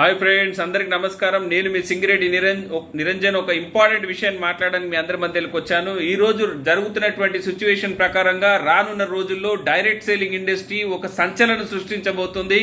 Hi friends, అందరికి నమస్కారం. నేను మీ సింగిరెడ్డి నిరంజన్ ఒక ఇంపార్టెంట్ విషయాన్ని మాట్లాడడానికి మీ అందరి మధ్యలోకి వచ్చాను. ఈ రోజు జరుగుతున్నటువంటి సిచ్యువేషన్ ప్రకారంగా రానున్న రోజుల్లో డైరెక్ట్ సేలింగ్ ఇండస్ట్రీ ఒక సంచలనం సృష్టించబోతుంది.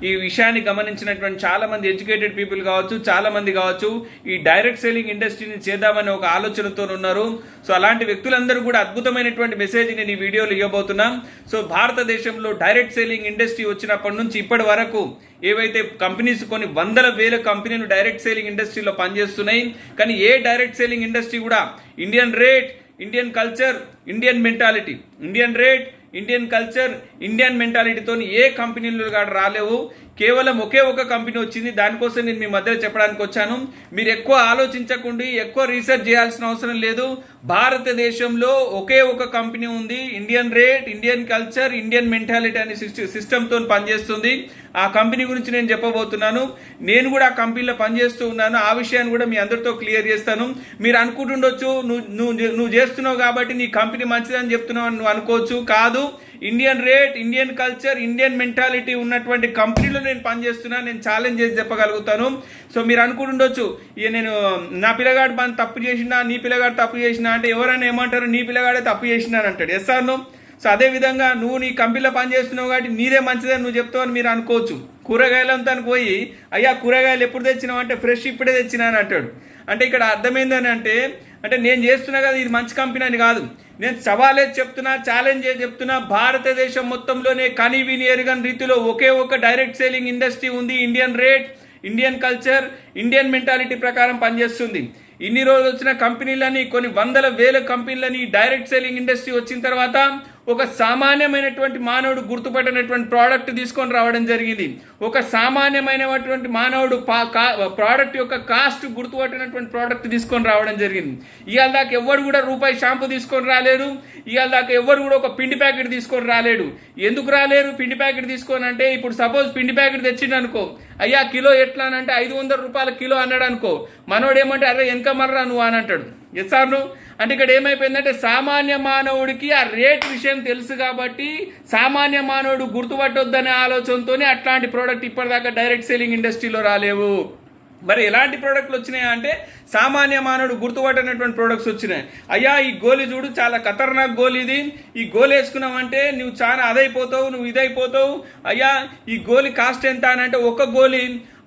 ఈ విషయాన్ని గమనించినటువంటి చాలా మంది ఎడ్యుకేటెడ్ పీపుల్ కావచ్చు, చాలా మంది కావచ్చు, ఈ డైరెక్ట్ సేలింగ్ ఇండస్ట్రీని చేద్దామని ఒక ఆలోచనతో ఉన్నారు. సో అలాంటి వ్యక్తులందరూ కూడా అద్భుతమైనటువంటి మెసేజ్ నేను ఈ వీడియోలో ఇవ్వబోతున్నాం. సో భారతదేశంలో డైరెక్ట్ సేలింగ్ ఇండస్ట్రీ వచ్చినప్పటి నుంచి ఇప్పటి వరకు ఏవైతే కంపెనీస్ కొన్ని వందల వేల కంపెనీలు డైరెక్ట్ సేలింగ్ ఇండస్ట్రీలో పనిచేస్తున్నాయి, కానీ ఏ డైరెక్ట్ సేలింగ్ ఇండస్ట్రీ కూడా Indian rate, Indian culture, Indian mentality, Indian rate, Indian culture, Indian మెంటాలిటీతో ఏ కంపెనీలు కూడా రాలేవు. కేవలం ఒకే ఒక కంపెనీ వచ్చింది. దానికోసం నేను మీ మధ్యలో చెప్పడానికి వచ్చాను. మీరు ఎక్కువ ఆలోచించకుండా ఎక్కువ రీసెర్చ్ చేయాల్సిన అవసరం లేదు. భారతదేశంలో ఒకే ఒక కంపెనీ ఉంది, Indian rate, Indian culture, Indian mentality అనే సిస్టమ్తో పనిచేస్తుంది. ఆ కంపెనీ గురించి నేను చెప్పబోతున్నాను. నేను కూడా ఆ కంపెనీలో పనిచేస్తూ ఉన్నాను. ఆ విషయాన్ని కూడా మీ అందరితో క్లియర్ చేస్తాను. మీరు అనుకుంటుండొచ్చు, నువ్వు చేస్తున్నావు కాబట్టి నీ కంపెనీ మంచిదని చెప్తున్నావు నువ్వు అనుకోవచ్చు. కాదు, Indian rate, Indian culture, Indian mentality ఉన్నటువంటి కంపెనీలో నేను పనిచేస్తున్నా. నేను ఛాలెంజ్ చేసి చెప్పగలుగుతాను. సో మీరు అనుకుంటుండొచ్చు, ఇక నేను నా పిల్లగాడు తప్పు చేసినా, నీ పిల్లగాడు తప్పు చేసినా అంటే ఎవరైనా ఏమంటారు, నీ పిల్లగాడే తప్పు చేసినా అని అంటాడు. Yes or no? సో అదేవిధంగా నువ్వు నీ కంపెనీలో పనిచేస్తున్నావు కాబట్టి నీదే మంచిదని నువ్వు చెప్తావని మీరు అనుకోవచ్చు. కూరగాయలంతా పోయి, అయ్యా కూరగాయలు ఎప్పుడు తెచ్చినావు అంటే ఫ్రెష్ ఇప్పుడే తెచ్చినా అని అంటాడు. అంటే ఇక్కడ అర్థమైందని అంటే నేను చేస్తున్నా కదా ఇది మంచి కంపెనీ అని కాదు. నేను సవాలే చెప్తున్నా, ఛాలెంజ్ చెప్తున్నా. భారతదేశం మొత్తంలోనే కనీవిని ఎరుగని రీతిలో ఒకే ఒక డైరెక్ట్ సేలింగ్ ఇండస్ట్రీ ఉంది. Indian rate, Indian culture, Indian mentality ప్రకారం పనిచేస్తుంది. ఇన్ని రోజులు వచ్చిన కంపెనీలని, కొన్ని వందల వేల కంపెనీలని డైరెక్ట్ సేలింగ్ ఇండస్ట్రీ వచ్చిన తర్వాత ఒక సామాన్యమైనటువంటి మానవుడు గుర్తుపట్టినటువంటి ప్రోడక్ట్ తీసుకొని రావడం జరిగింది. ఒక సామాన్యమైనటువంటి మానవుడు ప్రోడక్ట్ యొక్క కాస్ట్ గుర్తుపట్టినటువంటి ప్రోడక్ట్ తీసుకొని రావడం జరిగింది. ఇవాళ దాకా ఎవరు కూడా రూపాయి షాంపూ తీసుకొని రాలేరు. ఇవాళ దాకా ఎవరు కూడా ఒక పిండి ప్యాకెట్ తీసుకొని రాలేడు. ఎందుకు రాలేరు పిండి ప్యాకెట్ తీసుకొని అంటే, ఇప్పుడు సపోజ్ పిండి ప్యాకెట్ తెచ్చిండు అనుకో, అయ్యా కిలో ఎట్లా అని అంటే 500 రూపాయల కిలో అన్నాడు అనుకో, మనోడు ఏమంటే అరే వెనక మర్రా నువ్వు అని అంటాడు. Yes or no? అంటే ఇక్కడ ఏమైపోయిందంటే సామాన్య మానవుడికి ఆ రేట్ విషయం తెలుసు కాబట్టి సామాన్య మానవుడు గుర్తుపట్టొద్దనే ఆలోచనతోనే అట్లాంటి ప్రోడక్ట్ ఇప్పటిదాకా డైరెక్ట్ సేలింగ్ ఇండస్ట్రీలో రాలేవు. మరి ఎలాంటి ప్రోడక్ట్లు వచ్చినాయి అంటే సామాన్య మానవుడు గుర్తుపట్టనటువంటి ప్రోడక్ట్స్ వచ్చినాయి. అయ్యా ఈ గోళీ చూడు, చాలా ఖతర్నాక్ గోళీ ఇది, ఈ గోళీ వేసుకున్నావంటే నువ్వు చాలా అదైపోతావు, నువ్వు ఇదైపోతావు. అయ్యా ఈ గోళీ కాస్ట్ ఎంత అని అంటే ఒక గోళీ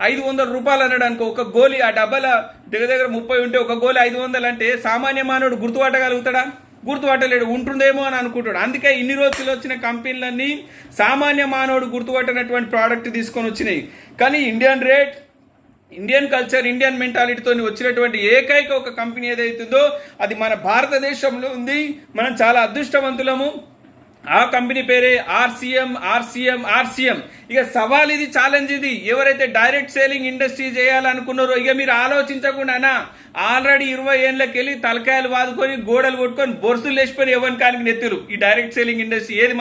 500 రూపాయలు అన్నాడు అనుకో. ఒక గోళీ ఆ డబ్బాల దగ్గర 30 ఉంటే ఒక గోళీ 500 అంటే సామాన్య మానవుడు గుర్తుపట్టగలుగుతాడా? గుర్తుపట్టలేడు. ఉంటుందేమో అని అనుకుంటాడు. అందుకే ఇన్ని రోజులు వచ్చిన కంపెనీలన్నీ సామాన్య మానవుడు గుర్తుపట్టనటువంటి ప్రోడక్ట్ తీసుకొని వచ్చినాయి. కానీ Indian rate, Indian culture, Indian మెంటాలిటీతో వచ్చినటువంటి ఏకైక ఒక కంపెనీ ఏదైతుందో అది మన భారతదేశంలో ఉంది. మనం చాలా అదృష్టవంతులము. ఆ కంపెనీ పేరే ఆర్సీఎం. ఇక సవాల్ ఇది, ఛాలెంజ్ ఇది. ఎవరైతే డైరెక్ట్ సేలింగ్ ఇండస్ట్రీ చేయాలనుకున్నారో ఇక మీరు ఆలోచించకుండా ఆల్రెడీ 20 ఏళ్ళకి వెళ్ళి తలకాయలు వాదుకొని గోడలు కొట్టుకొని బొరుసులు లేచిపోయి ఎవరి కాలికి నెత్తురు. ఈ డైరెక్ట్ సేలింగ్ ఇండస్ట్రీ ఏది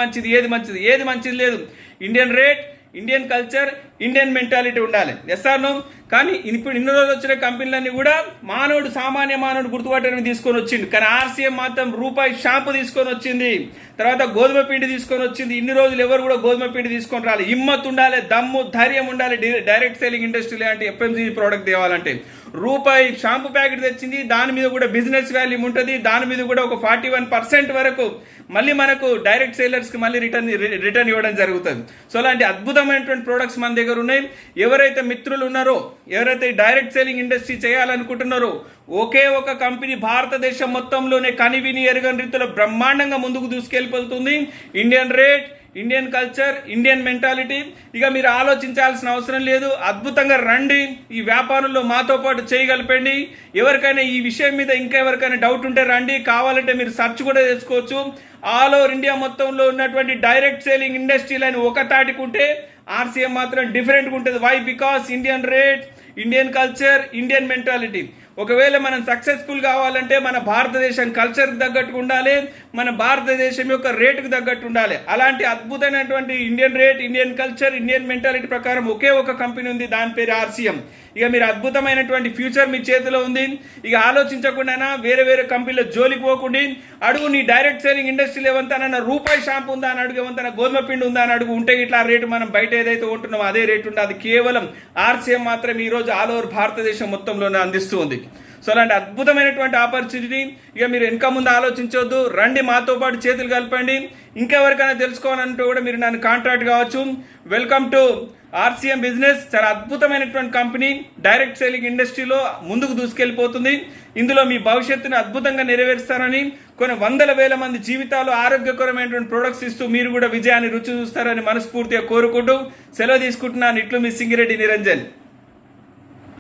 మంచిది లేదు. Indian rate, Indian culture, Indian mentality ఉండాలి. Yes or no? కానీ ఇప్పుడు ఇన్ని రోజులు వచ్చిన కంపెనీలన్నీ కూడా సామాన్య మానవుడు గుర్తుపట్టడానికి తీసుకొని వచ్చింది. కానీ ఆర్సీఎం మాత్రం రూపాయి షాంపు తీసుకొని వచ్చింది, తర్వాత గోధుమ పిండి తీసుకొని వచ్చింది. ఇన్ని రోజులు ఎవరు కూడా గోధుమ పిండి తీసుకొని రాలి. హిమ్మత్ ఉండాలి, దమ్ము, ధైర్యం ఉండాలి. డైరెక్ట్ సేలింగ్ ఇండస్ట్రీ లాంటి ఎఫ్ఎంసీజీ ప్రోడక్ట్ తేవాలంటే రూపాయి షాంపూ ప్యాకెట్ తెచ్చింది. దాని మీద కూడా బిజినెస్ వాల్యూ ఉంటుంది. దాని మీద కూడా ఒక 41% వరకు మళ్ళీ మనకు డైరెక్ట్ సేలర్స్కి మళ్ళీ రిటర్న్ ఇవ్వడం జరుగుతుంది. సో అలాంటి అద్భుతమైనటువంటి ప్రోడక్ట్స్ మన దగ్గర ఉన్నాయి. ఎవరైతే మిత్రులు ఉన్నారో, ఎవరైతే డైరెక్ట్ సేలింగ్ ఇండస్ట్రీ చేయాలనుకుంటున్నారో ఒకే ఒక కంపెనీ భారతదేశం మొత్తంలోనే కనివిని ఎరుగని రీతిలో బ్రహ్మాండంగా ముందుకు దూసుకెళ్ళిపోతుంది. Indian rate, Indian culture, Indian mentality. ఇక మీరు ఆలోచించాల్సిన అవసరం లేదు. అద్భుతంగా రండి, ఈ వ్యాపారంలో మాతో పాటు చేయగలపండి. ఎవరికైనా ఈ విషయం మీద ఇంకా ఎవరికైనా డౌట్ ఉంటే రండి. కావాలంటే మీరు సెర్చ్ కూడా చేసుకోవచ్చు. ఆల్ ఓవర్ ఇండియా మొత్తంలో ఉన్నటువంటి డైరెక్ట్ సేలింగ్ ఇండస్ట్రీలను ఒక తాటికుంటే ఆర్సీఎం మాత్రం డిఫరెంట్గా ఉంటుంది. Why? Because Indian rate, Indian culture, Indian mentality. ఒకవేళ మనం సక్సెస్ఫుల్ కావాలంటే మన భారతదేశం కల్చర్కి తగ్గట్టు ఉండాలి, మన భారతదేశం యొక్క రేటుకు తగ్గట్టు ఉండాలి. అలాంటి అద్భుతమైనటువంటి Indian rate, Indian culture, Indian mentality ప్రకారం ఒకే ఒక కంపెనీ ఉంది, దాని పేరు ఆర్సీఎం. ఇక మీరు అద్భుతమైనటువంటి ఫ్యూచర్ మీ చేతిలో ఉంది. ఇక ఆలోచించకుండా వేరే వేరే కంపెనీలో జోలికి పోకుండా అడుగు, నీ డైరెక్ట్ సేలింగ్ ఇండస్ట్రీలో ఏమంతా రూపాయి షాంపూ ఉందా అని అడుగు, ఏమంతా గోధుమ పిండి ఉందా అని అడుగు. ఉంటే ఇట్లా రేటు మనం బయట ఏదైతే ఉంటున్నామో అదే రేటు ఉంటుంది. అది కేవలం ఆర్సీఎం మాత్రం ఈ రోజు ఆల్ ఓవర్ భారతదేశం మొత్తంలోనే అందిస్తూ ఉంది. సో అలాంటి అద్భుతమైనటువంటి ఆపర్చునిటీ ఇక మీరు వెనక ముందు ఆలోచించవద్దు, రండి మాతో పాటు చేతులు కలపండి. ఇంకెవరికైనా తెలుసుకోవాలంటే కూడా మీరు నన్ను కాంటాక్ట్ కావచ్చు. Welcome to RCM business. చాలా అద్భుతమైనటువంటి కంపెనీ, డైరెక్ట్ సేలింగ్ ఇండస్ట్రీలో ముందుకు దూసుకెళ్ళిపోతుంది. ఇందులో మీ భవిష్యత్తును అద్భుతంగా నెరవేరుస్తారని, కొన్ని వందల వేల మంది జీవితాలు ఆరోగ్యకరమైనటువంటి ప్రొడక్ట్స్ ఇస్తూ మీరు కూడా విజయాన్ని రుచి చూస్తారని మనస్ఫూర్తిగా కోరుకుంటూ సెలవు తీసుకుంటున్నాను. ఇట్లు మీ సింగిరెడ్డి నిరంజన్.